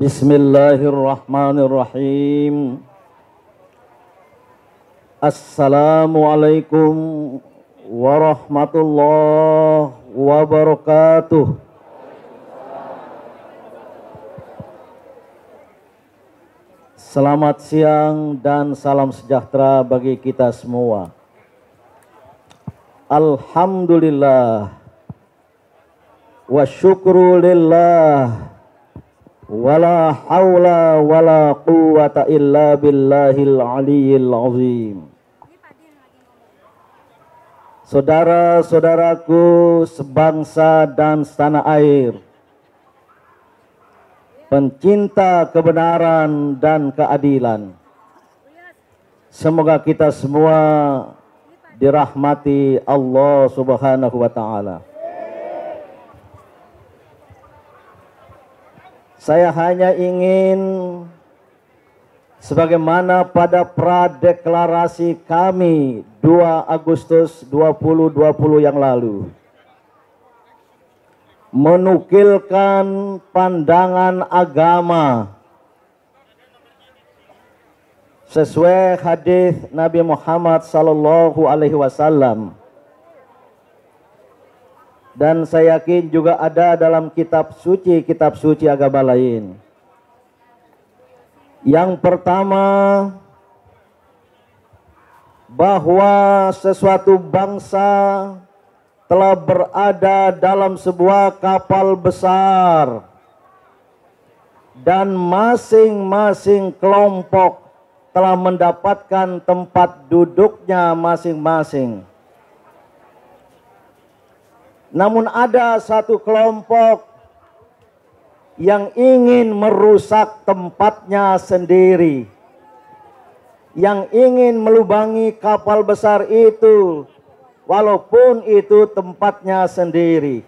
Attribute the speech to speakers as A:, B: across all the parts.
A: Bismillahirrahmanirrahim. Assalamualaikum warahmatullahi wabarakatuh. Selamat siang dan salam sejahtera bagi kita semua. Alhamdulillah wa syukru lillah wala haula wala quwata illa billahil aliyyil azim. Saudara-saudaraku sebangsa dan setanah air, pencinta kebenaran dan keadilan, semoga kita semua dirahmati Allah Subhanahu wa taala. Saya hanya ingin sebagaimana pada pradeklarasi kami 2 Agustus 2020 yang lalu, menukilkan pandangan agama sesuai hadis Nabi Muhammad sallallahu alaihi wasallam, dan saya yakin juga ada dalam kitab suci agama lain. Yang pertama, bahwa sesuatu bangsa telah berada dalam sebuah kapal besar dan masing-masing kelompok telah mendapatkan tempat duduknya masing-masing. Namun ada satu kelompok yang ingin merusak tempatnya sendiri, yang ingin melubangi kapal besar itu, walaupun itu tempatnya sendiri.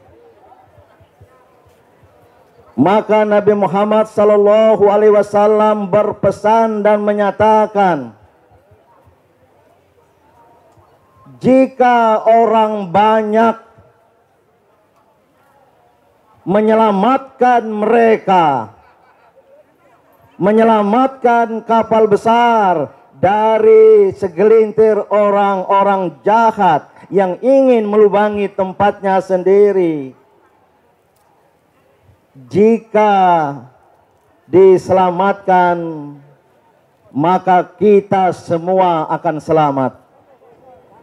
A: Maka Nabi Muhammad sallallahu alaihi wasallam berpesan dan menyatakan, jika orang banyak menyelamatkan mereka, menyelamatkan kapal besar dari segelintir orang-orang jahat yang ingin melubangi tempatnya sendiri, jika diselamatkan, maka kita semua akan selamat.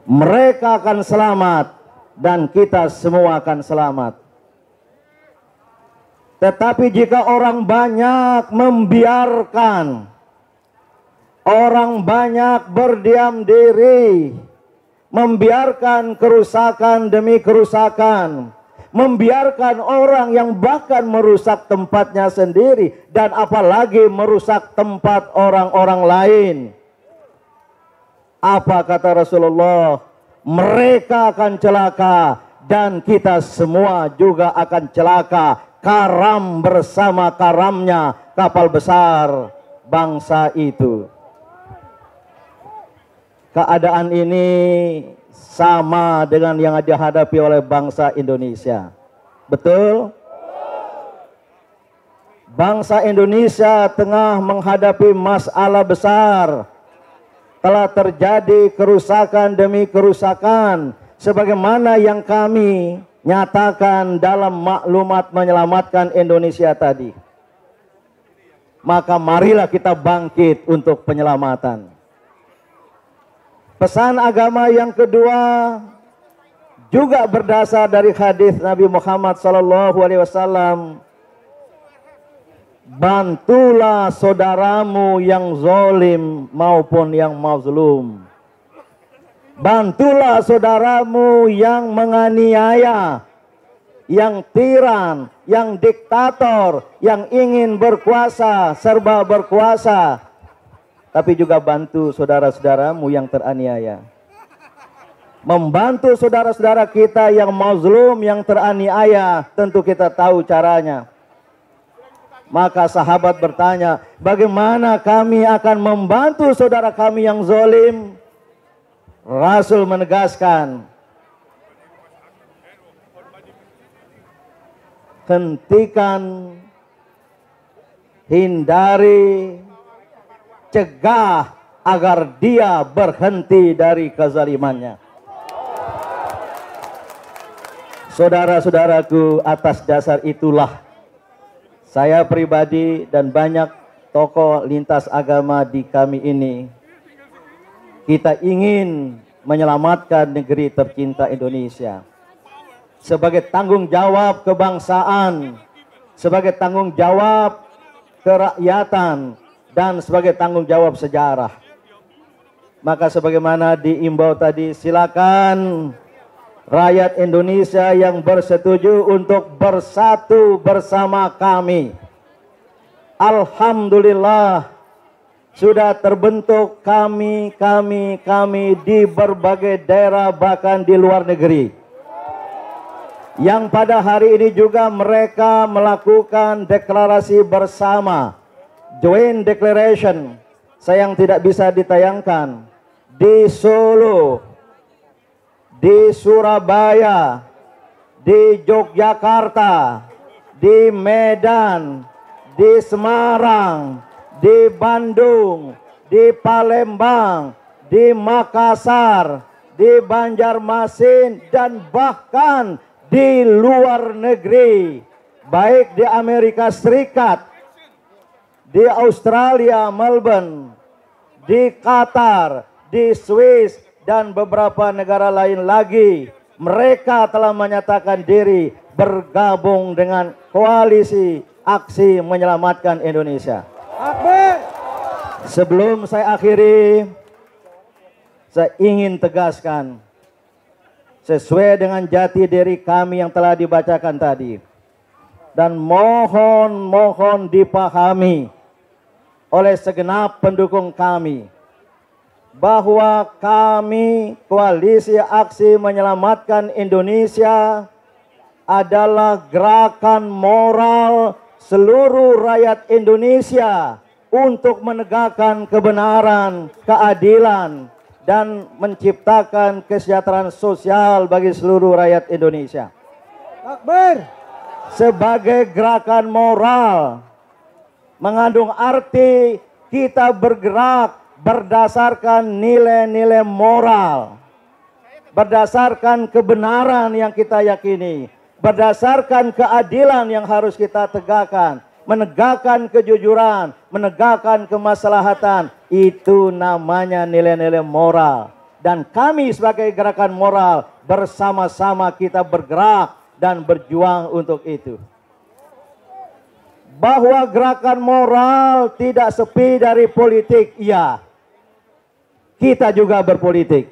A: Mereka akan selamat dan kita semua akan selamat. Tetapi jika orang banyak membiarkan, orang banyak berdiam diri, membiarkan kerusakan demi kerusakan, membiarkan orang yang bahkan merusak tempatnya sendiri, dan apalagi merusak tempat orang-orang lain, apa kata Rasulullah? Mereka akan celaka dan kita semua juga akan celaka. Karam bersama karamnya kapal besar bangsa itu. Keadaan ini sama dengan yang dihadapi oleh bangsa Indonesia. Betul? Bangsa Indonesia tengah menghadapi masalah besar. Telah terjadi kerusakan demi kerusakan, sebagaimana yang kami nyatakan dalam maklumat menyelamatkan Indonesia tadi. Maka marilah kita bangkit untuk penyelamatan. Pesan agama yang kedua juga berdasar dari hadis Nabi Muhammad SAW. Bantulah saudaramu yang zalim maupun yang mazlum. Bantulah saudaramu yang menganiaya, yang tiran, yang diktator, yang ingin berkuasa, serba berkuasa. Tapi juga bantu saudara-saudaramu yang teraniaya. Membantu saudara-saudara kita yang mazlum, yang teraniaya, tentu kita tahu caranya. Maka sahabat bertanya, bagaimana kami akan membantu saudara kami yang zalim? Rasul menegaskan, hentikan hindari, cegah agar dia berhenti dari kezalimannya. Saudara-saudaraku, atas dasar itulah saya pribadi dan banyak tokoh lintas agama di kami ini, kita ingin menyelamatkan negeri tercinta Indonesia sebagai tanggung jawab kebangsaan, sebagai tanggung jawab kerakyatan, dan sebagai tanggung jawab sejarah. Maka sebagaimana diimbau tadi, silakan rakyat Indonesia yang bersetuju untuk bersatu bersama kami. Alhamdulillah sudah terbentuk kami di berbagai daerah, bahkan di luar negeri, yang pada hari ini juga mereka melakukan deklarasi bersama, joint declaration, sayang tidak bisa ditayangkan, di Solo, di Surabaya, di Yogyakarta, di Medan, di Semarang, di Bandung, di Palembang, di Makassar, di Banjarmasin, dan bahkan di luar negeri, baik di Amerika Serikat, di Australia, Melbourne, di Qatar, di Swiss, dan beberapa negara lain lagi. Mereka telah menyatakan diri bergabung dengan koalisi aksi menyelamatkan Indonesia. Sebelum saya akhiri, saya ingin tegaskan, sesuai dengan jati diri kami yang telah dibacakan tadi, dan mohon dipahami oleh segenap pendukung kami, bahwa kami koalisi aksi menyelamatkan Indonesia adalah gerakan moral seluruh rakyat Indonesia untuk menegakkan kebenaran, keadilan, dan menciptakan kesejahteraan sosial bagi seluruh rakyat Indonesia.
B: Akbar.
A: Sebagai gerakan moral mengandung arti kita bergerak berdasarkan nilai-nilai moral, berdasarkan kebenaran yang kita yakini, berdasarkan keadilan yang harus kita tegakkan, menegakkan kejujuran, menegakkan kemaslahatan. Itu namanya nilai-nilai moral. Dan kami sebagai gerakan moral bersama-sama kita bergerak dan berjuang untuk itu. Bahwa gerakan moral tidak sepi dari politik, iya. Kita juga berpolitik,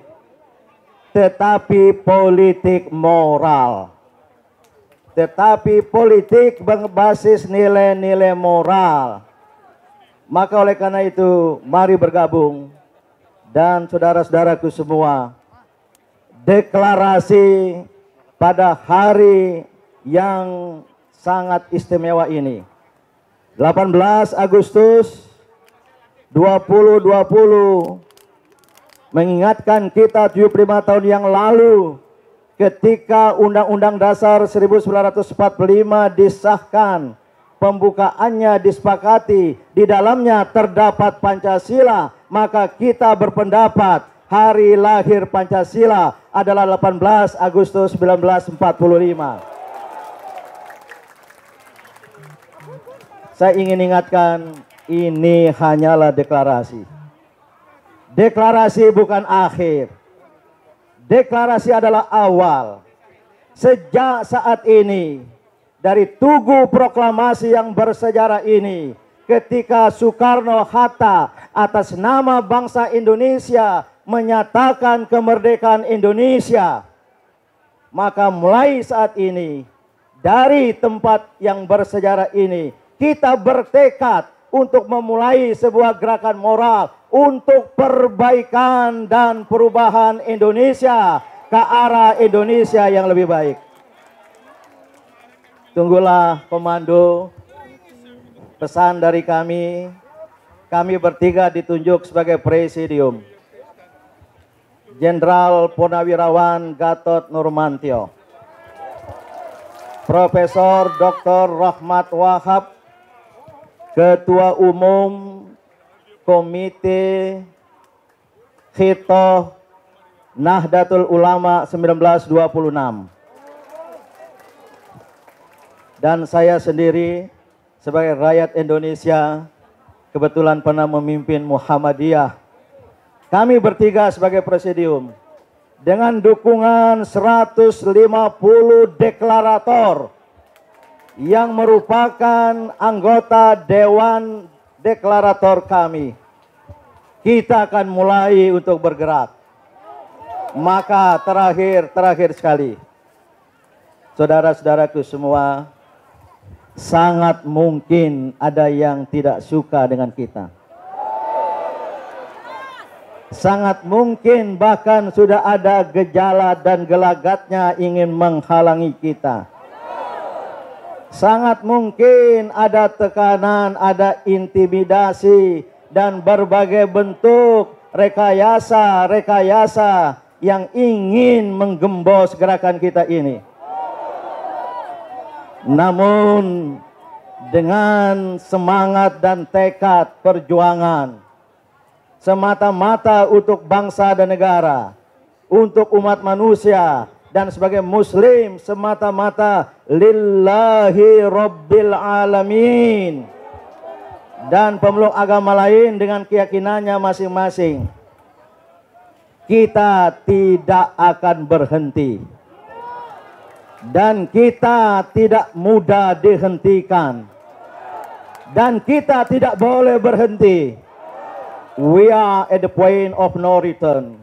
A: tetapi politik moral. Tetapi politik berbasis nilai-nilai moral. Maka oleh karena itu, mari bergabung. Dan saudara-saudaraku semua, deklarasi pada hari yang sangat istimewa ini, 18 Agustus 2020, mengingatkan kita 75 tahun yang lalu ketika Undang-Undang Dasar 1945 disahkan, pembukaannya disepakati, di dalamnya terdapat Pancasila, maka kita berpendapat hari lahir Pancasila adalah 18 Agustus 1945. Saya ingin ingatkan, ini hanyalah deklarasi. Deklarasi bukan akhir. Deklarasi adalah awal. Sejak saat ini, dari Tugu Proklamasi yang bersejarah ini, ketika Soekarno-Hatta atas nama bangsa Indonesia menyatakan kemerdekaan Indonesia, maka mulai saat ini, dari tempat yang bersejarah ini, kita bertekad untuk memulai sebuah gerakan moral untuk perbaikan dan perubahan Indonesia ke arah Indonesia yang lebih baik. Tunggulah komando, pesan dari kami. Kami bertiga ditunjuk sebagai presidium. Jenderal Purnawirawan Gatot Nurmantio, Profesor Dr. Rahmat Wahab, Ketua Umum Komite Khitoh Nahdlatul Ulama 1926. Dan saya sendiri sebagai rakyat Indonesia kebetulan pernah memimpin Muhammadiyah. Kami bertiga sebagai presidium dengan dukungan 150 deklarator yang merupakan anggota Dewan Deklarator kami. Kita akan mulai untuk bergerak. Maka terakhir sekali, saudara-saudaraku semua, sangat mungkin ada yang tidak suka dengan kita. Sangat mungkin bahkan sudah ada gejala dan gelagatnya ingin menghalangi kita. Sangat mungkin ada tekanan, ada intimidasi, dan berbagai bentuk rekayasa yang ingin menggembos gerakan kita ini. Namun dengan semangat dan tekad perjuangan semata-mata untuk bangsa dan negara, untuk umat manusia, dan sebagai muslim semata-mata lillahi rabbil alamin, dan pemeluk agama lain dengan keyakinannya masing-masing, kita tidak akan berhenti. Dan kita tidak mudah dihentikan. Dan kita tidak boleh berhenti. We are at the point of no return.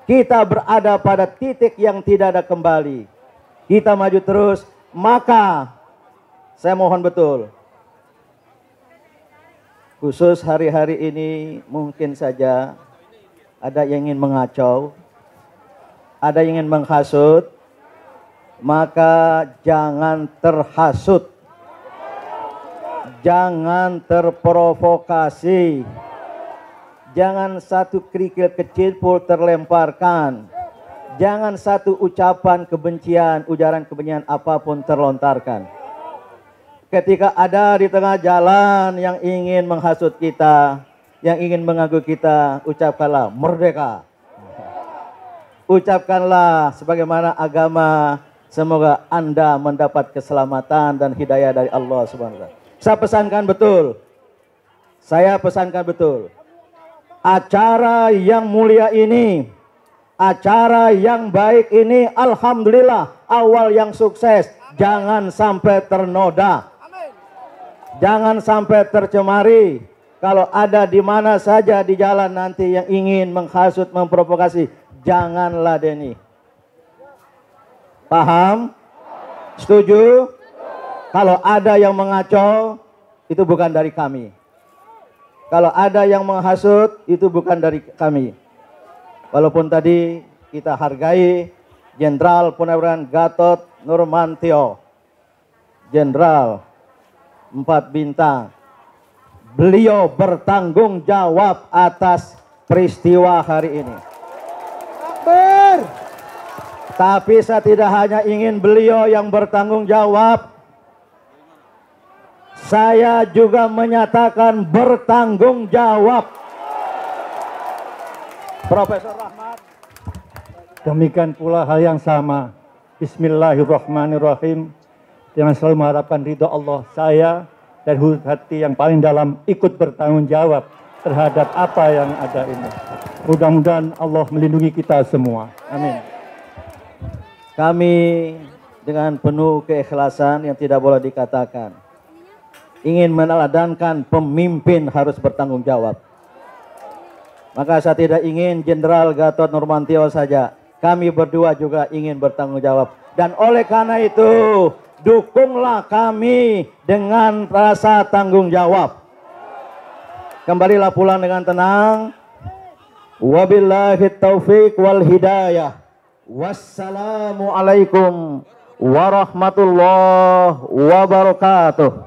A: Kita berada pada titik yang tidak ada kembali. Kita maju terus. Maka saya mohon betul, khusus hari-hari ini mungkin saja ada yang ingin mengacau, ada yang ingin menghasut. Maka jangan terhasut, jangan terprovokasi, jangan satu kerikil kecil pun terlemparkan, jangan satu ucapan kebencian, ujaran kebencian apapun terlontarkan. Ketika ada di tengah jalan yang ingin menghasut kita, yang ingin mengganggu kita, ucapkanlah merdeka. Ucapkanlah sebagaimana agama. Semoga Anda mendapat keselamatan dan hidayah dari Allah Subhanahu wa Ta'ala. Saya pesankan betul. Acara yang mulia ini, acara yang baik ini, alhamdulillah awal yang sukses. Jangan sampai ternoda. Jangan sampai tercemari. Kalau ada di mana saja di jalan nanti yang ingin menghasut, memprovokasi, janganlah deni. Paham? Setuju? Kalau ada yang mengacau, itu bukan dari kami. Kalau ada yang menghasut, itu bukan dari kami. Walaupun tadi kita hargai Jenderal Purnawirawan Gatot Nurmantio, Jenderal 4 bintang. Beliau bertanggung jawab atas peristiwa hari ini. Tapi saya tidak hanya ingin beliau yang bertanggung jawab, saya juga menyatakan bertanggung jawab. Profesor Rahmat.
B: Demikian pula hal yang sama. Bismillahirrahmanirrahim. Dengan selalu mengharapkan ridho Allah, saya dan hati yang paling dalam ikut bertanggung jawab terhadap apa yang ada ini. Mudah-mudahan Allah melindungi kita semua. Amin.
A: Kami dengan penuh keikhlasan yang tidak boleh dikatakan, ingin meneladankan pemimpin harus bertanggung jawab. Maka saya tidak ingin Jenderal Gatot Nurmantio saja, kami berdua juga ingin bertanggung jawab. Dan oleh karena itu, dukunglah kami dengan rasa tanggung jawab. Kembalilah pulang dengan tenang. Wabillahi taufiq wal hidayah. Wassalamualaikum warahmatullahi wabarakatuh.